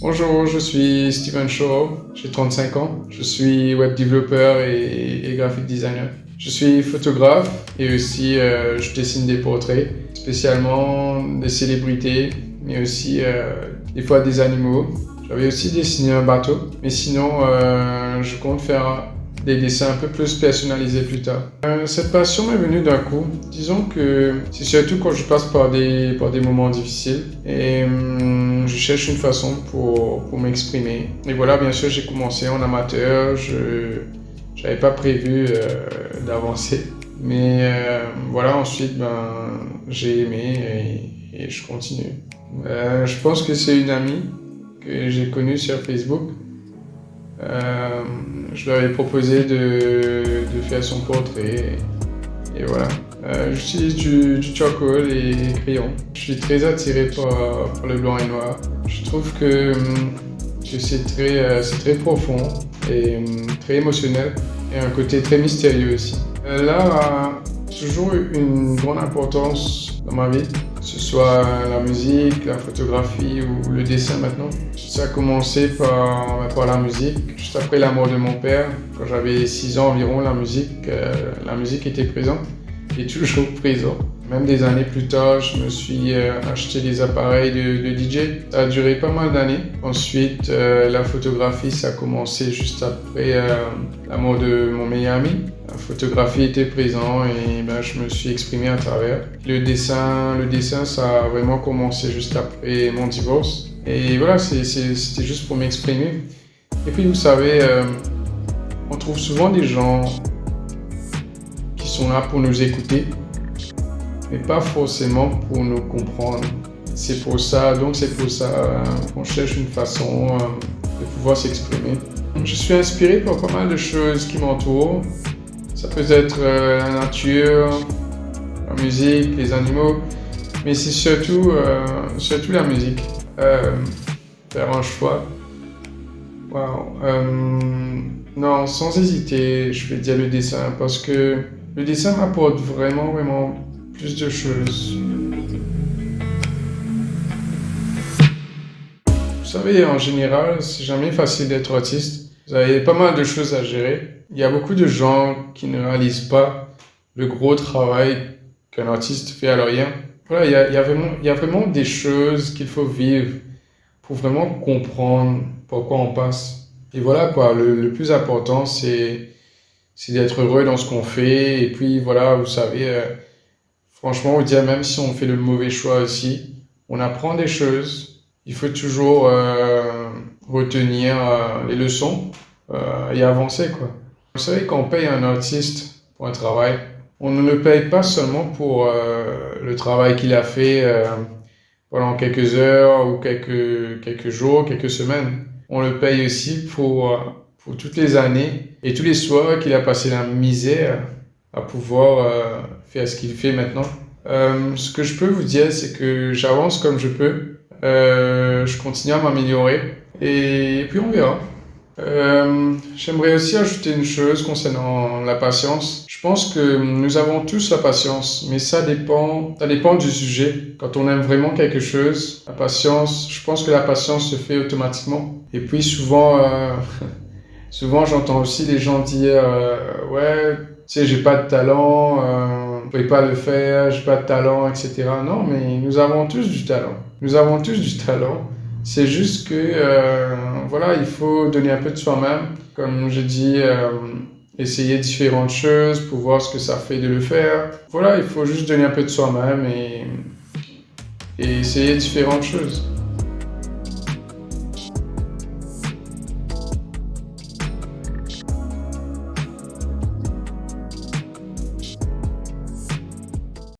Bonjour, je suis Steven Shaw, j'ai 35 ans, je suis web développeur et graphic designer. Je suis photographe et aussi je dessine des portraits, spécialement des célébrités, mais aussi des fois des animaux. J'avais aussi dessiné un bateau, mais sinon je compte faire des dessins un peu plus personnalisés plus tard. Cette passion m'est venue d'un coup. Disons que c'est surtout quand je passe par des moments difficiles et je cherche une façon pour m'exprimer. Et voilà, bien sûr, j'ai commencé en amateur. Je n'avais pas prévu d'avancer. Mais voilà, ensuite, j'ai aimé et je continue. Je pense que c'est une amie que j'ai connue sur Facebook. Je lui avais proposé de faire son portrait et voilà. J'utilise du charcoal et des crayons. Je suis très attiré par le blanc et noir. Je trouve que c'est très profond et très émotionnel et un côté très mystérieux aussi. L'art a toujours eu une grande importance dans ma vie, que ce soit la musique, la photographie ou le dessin maintenant. Ça a commencé par la musique. Juste après la mort de mon père, quand j'avais 6 ans environ, la musique était présente et toujours présente. Même des années plus tard, je me suis acheté des appareils de DJ. Ça a duré pas mal d'années. Ensuite, la photographie, ça a commencé juste après la mort de mon meilleur ami. La photographie était présente et je me suis exprimé à travers. Le dessin, ça a vraiment commencé juste après mon divorce. Et voilà, c'était juste pour m'exprimer. Et puis, vous savez, on trouve souvent des gens qui sont là pour nous écouter, mais pas forcément pour nous comprendre. C'est pour ça qu'on cherche une façon de pouvoir s'exprimer. Je suis inspiré par pas mal de choses qui m'entourent. Ça peut être la nature, la musique, les animaux, mais c'est surtout la musique. Faire un choix. Wow. Non, sans hésiter, je vais dire le dessin parce que le dessin m'apporte vraiment plus de choses. Vous savez, en général, c'est jamais facile d'être artiste. Vous avez pas mal de choses à gérer. Il y a beaucoup de gens qui ne réalisent pas le gros travail qu'un artiste fait à l'arrière. Voilà, il y a vraiment des choses qu'il faut vivre pour vraiment comprendre pourquoi on passe. Et voilà quoi, le plus important c'est d'être heureux dans ce qu'on fait. Et puis voilà, vous savez, franchement, on dit même si on fait le mauvais choix aussi, on apprend des choses. Il faut toujours retenir les leçons et avancer quoi. Vous savez, quand on paye un artiste pour un travail, on ne le paye pas seulement pour le travail qu'il a fait pendant quelques heures ou quelques jours, quelques semaines. On le paye aussi pour toutes les années et tous les soirs qu'il a passé la misère à pouvoir faire ce qu'il fait maintenant. Ce que je peux vous dire, c'est que j'avance comme je peux. Je continue à m'améliorer et puis on verra. J'aimerais aussi ajouter une chose concernant la patience. Je pense que nous avons tous la patience, mais ça dépend du sujet. Quand on aime vraiment quelque chose, la patience, je pense que la patience se fait automatiquement. Et puis souvent j'entends aussi les gens dire ouais, tu sais, j'ai pas de talent, je pourrais pas le faire, j'ai pas de talent, etc. Non, mais nous avons tous du talent. Nous avons tous du talent. C'est juste que, voilà, il faut donner un peu de soi-même. Comme je dis, essayer différentes choses pour voir ce que ça fait de le faire. Voilà, il faut juste donner un peu de soi-même et essayer différentes choses.